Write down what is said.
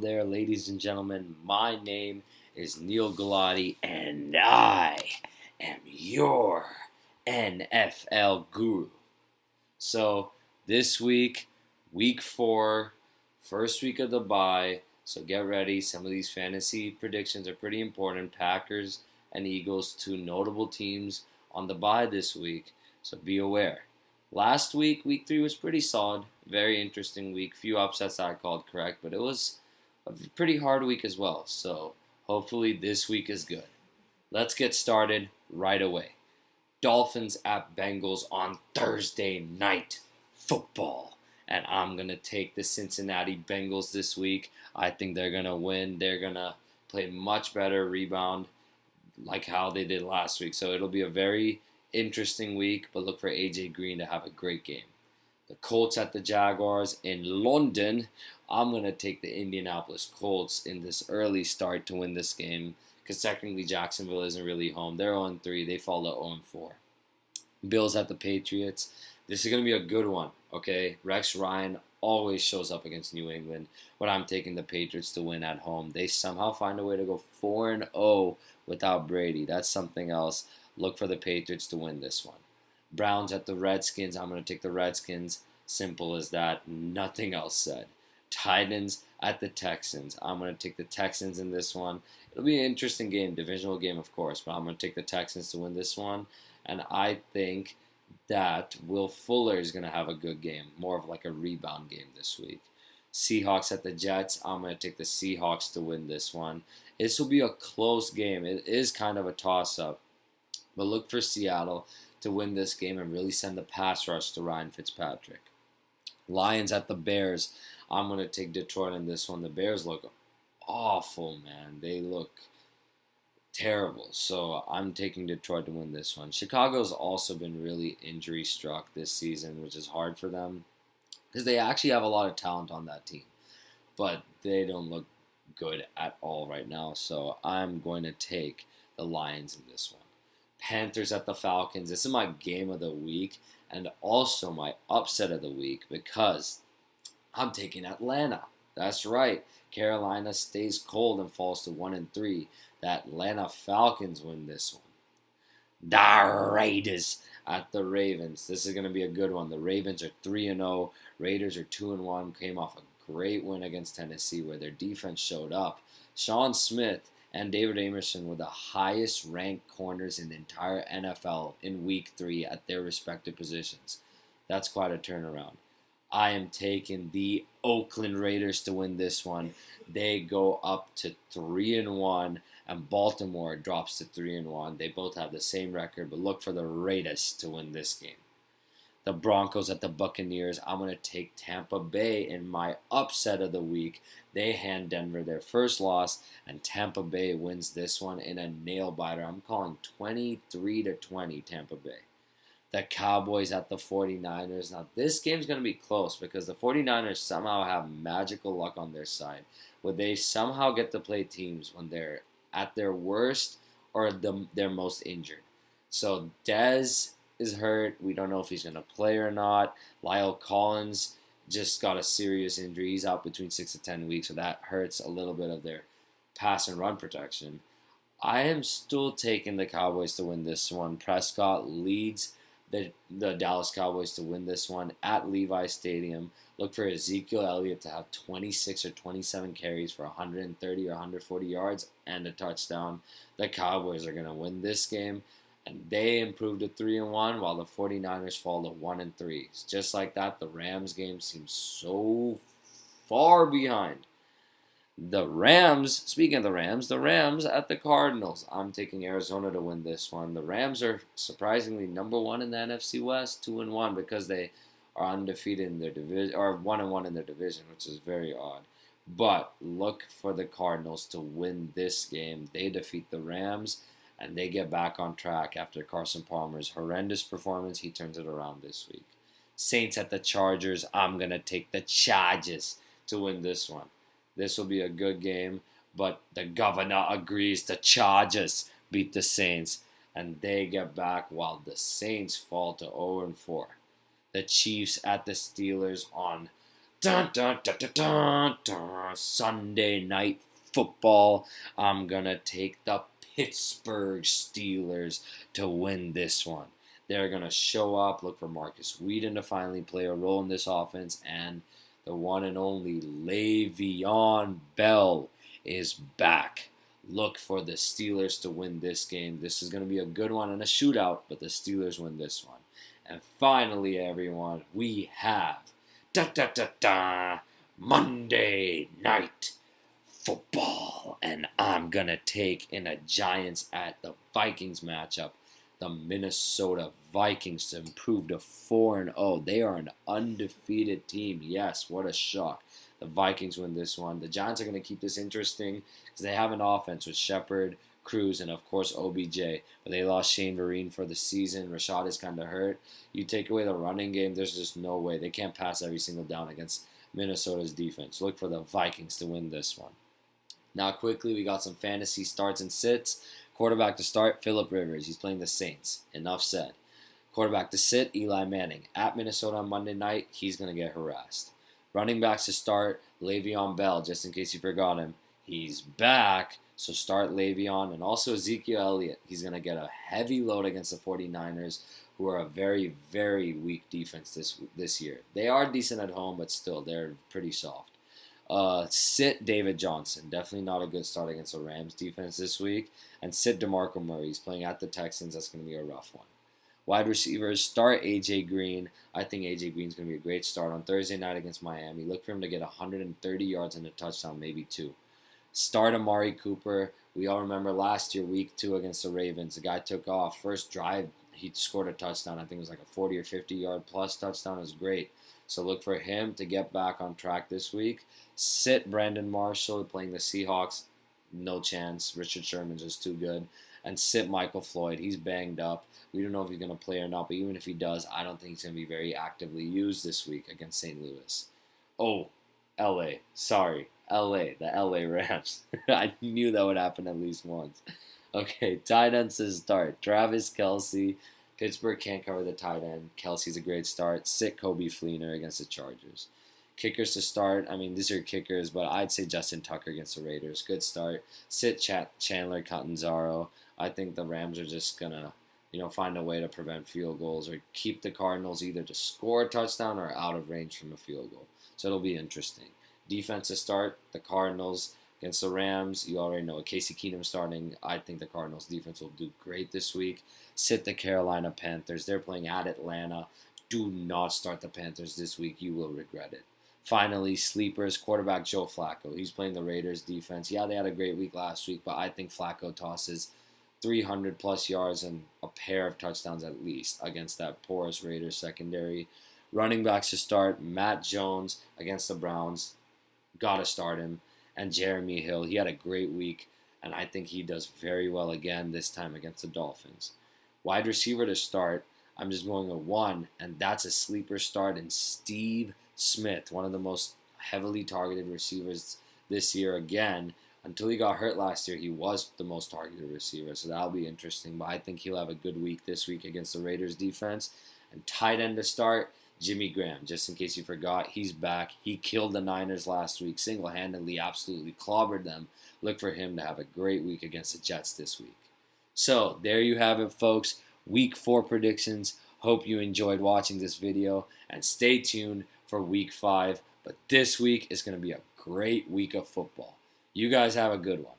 there, ladies and gentlemen. My name is Neal Galati, and I am your NFL guru. So, this week, week 4, first week of the bye. So, get ready. Some of these fantasy predictions are pretty important. Packers and Eagles, two notable teams on the bye this week. So, be aware. Last week, week 3 was pretty solid. Very interesting week. Few upsets I called correct, but it was a pretty hard week as well. So hopefully this week is good. Let's get started right away. Dolphins at Bengals on Thursday night football. And I'm going to take the Cincinnati Bengals this week. I think they're going to win. They're going to play much better, rebound like how they did last week. So it'll be a very interesting week, but look for AJ Green to have a great game. The Colts at the Jaguars in London. I'm going to take the Indianapolis Colts in this early start to win this game because technically Jacksonville isn't really home. They're 0-3. They fall to 0-4. Bills at the Patriots. This is going to be a good one, okay? Rex Ryan always shows up against New England, but I'm taking the Patriots to win at home. They somehow find a way to go 4-0 without Brady. That's something else. Look for the Patriots to win this one. Browns at the Redskins. I'm going to take the Redskins. Simple as that. Nothing else said. Titans at the Texans. I'm going to take the Texans in this one. It'll be an interesting game. Divisional game, of course. But I'm going to take the Texans to win this one. And I think that Will Fuller is going to have a good game. More of like a rebound game this week. Seahawks at the Jets. I'm going to take the Seahawks to win this one. This will be a close game. It is kind of a toss-up. But look for Seattle to win this game and really send the pass rush to Ryan Fitzpatrick. Lions at the Bears. I'm going to take Detroit in this one. The Bears look awful, man. They look terrible. So I'm taking Detroit to win this one. Chicago's also been really injury struck this season, which is hard for them because they actually have a lot of talent on that team. But they don't look good at all right now. So I'm going to take the Lions in this one. Panthers at the Falcons. This is my game of the week and also my upset of the week because I'm taking Atlanta. That's right. Carolina stays cold and falls to 1-3. The Atlanta Falcons win this one. The Raiders at the Ravens. This is going to be a good one. The Ravens are 3-0. Raiders are 2-1. Came off a great win against Tennessee where their defense showed up. Sean Smith and David Amerson were the highest ranked corners in the entire NFL in week 3 at their respective positions. That's quite a turnaround. I am taking the Oakland Raiders to win this one. They go up to 3-1, and Baltimore drops to 3-1. They both have the same record, but look for the Raiders to win this game. The Broncos at the Buccaneers. I'm going to take Tampa Bay in my upset of the week. They hand Denver their first loss, and Tampa Bay wins this one in a nail-biter. I'm calling 23-20 Tampa Bay. The Cowboys at the 49ers. Now, this game's going to be close because the 49ers somehow have magical luck on their side. Would they somehow get to play teams when they're at their worst or they're most injured? So, Dez is hurt. We don't know if he's going to play or not. Lyle Collins just got a serious injury. He's out between 6 to 10 weeks, so that hurts a little bit of their pass and run protection. I am still taking the Cowboys to win this one. Prescott leads the Dallas Cowboys to win this one at Levi Stadium. Look for Ezekiel Elliot to have 26 or 27 carries for 130 or 140 yards and a touchdown. The Cowboys are going to win this game. And they improved to 3-1 while the 49ers fall to 1-3. Just like that, the Rams game seems so far behind. The Rams, speaking of the Rams at the Cardinals. I'm taking Arizona to win this one. The Rams are surprisingly number 1 in the NFC West, 2-1 because they are undefeated in their division, or 1-1 in their division, which is very odd. But look for the Cardinals to win this game. They defeat the Rams. And they get back on track after Carson Palmer's horrendous performance. He turns it around this week. Saints at the Chargers. I'm going to take the Chargers to win this one. This will be a good game, but the governor agrees the Chargers beat the Saints, and they get back while the Saints fall to 0-4. The Chiefs at the Steelers on Dun, dun, dun, dun, dun, dun. Sunday night football. I'm going to take the Pittsburgh Steelers to win this one. They're going to show up, look for Marcus Whedon to finally play a role in this offense, and the one and only Leveon Bell is back. Look for the Steelers to win this game. This is going to be a good one and a shootout, but the Steelers win this one. And finally, everyone, we have Monday night football. And I'm going to take in a Giants at the Vikings matchup. The Minnesota Vikings to improve to 4-0. They are an undefeated team. Yes, what a shock. The Vikings win this one. The Giants are going to keep this interesting because they have an offense with Shepard, Cruz, and of course OBJ. But they lost Shane Vereen for the season. Rashad is kind of hurt. You take away the running game, there's just no way. They can't pass every single down against Minnesota's defense. Look for the Vikings to win this one. Now quickly, we got some fantasy starts and sits. Quarterback to start, Phillip Rivers. He's playing the Saints. Enough said. Quarterback to sit, Eli Manning. At Minnesota on Monday night, he's going to get harassed. Running backs to start, Le'Veon Bell, just in case you forgot him. He's back, so start Le'Veon. And also Ezekiel Elliot. He's going to get a heavy load against the 49ers, who are a very, very weak defense this year. They are decent at home, but still, they're pretty soft. Sit David Johnson. Definitely not a good start against the Rams defense this week. And sit Demarco Murray. He's playing at the Texans. That's going to be a rough one. Wide receivers, start A.J. Green. I think A.J. Green's going to be a great start on Thursday night against Miami. Look for him to get 130 yards and a touchdown, maybe 2. Start Amari Cooper. We all remember last year, week 2 against the Ravens. The guy took off. First drive, he scored a touchdown. I think it was like a 40 or 50 yard plus touchdown. It was great. So look for him to get back on track this week. Sit Brandon Marshall playing the Seahawks. No chance. Richard Sherman's just too good. And sit Michael Floyd. He's banged up. We don't know if he's going to play or not, but even if he does, I don't think he's going to be very actively used this week against St. Louis. Oh, L.A. Sorry. L.A. The L.A. Rams. I knew that would happen at least once. Okay, tight ends to start. Travis Kelce. Pittsburgh can't cover the tight end. Kelce's a great start. Sit Coby Fleener against the Chargers. Kickers to start. I mean, these are kickers, but I'd say Justin Tucker against the Raiders. Good start. Sit Chandler, Catanzaro. I think the Rams are just going to, find a way to prevent field goals or keep the Cardinals either to score a touchdown or out of range from a field goal. So it'll be interesting. Defense to start. The Cardinals against the Rams. You already know Casey Keenum starting. I think the Cardinals defense will do great this week. Sit the Carolina Panthers. They're playing at Atlanta. Do not start the Panthers this week. You will regret it. Finally, sleepers, quarterback Joe Flacco. He's playing the Raiders defense. Yeah, they had a great week last week, but I think Flacco tosses 300-plus yards and a pair of touchdowns at least against that porous Raiders secondary. Running backs to start, Matt Jones against the Browns. Got to start him. And Jeremy Hill. He had a great week, and I think he does very well again this time against the Dolphins. Wide receiver to start, I'm just going with one, and that's a sleeper start in Steve Smith, one of the most heavily targeted receivers this year again. Until he got hurt last year, he was the most targeted receiver, so that'll be interesting. But I think he'll have a good week this week against the Raiders defense. And tight end to start, Jimmy Graham. Just in case you forgot, he's back. He killed the Niners last week, single-handedly, absolutely clobbered them. Look for him to have a great week against the Jets this week. So, there you have it, folks. Week 4 predictions. Hope you enjoyed watching this video. And stay tuned for Week 5. But this week is going to be a great week of football. You guys have a good one.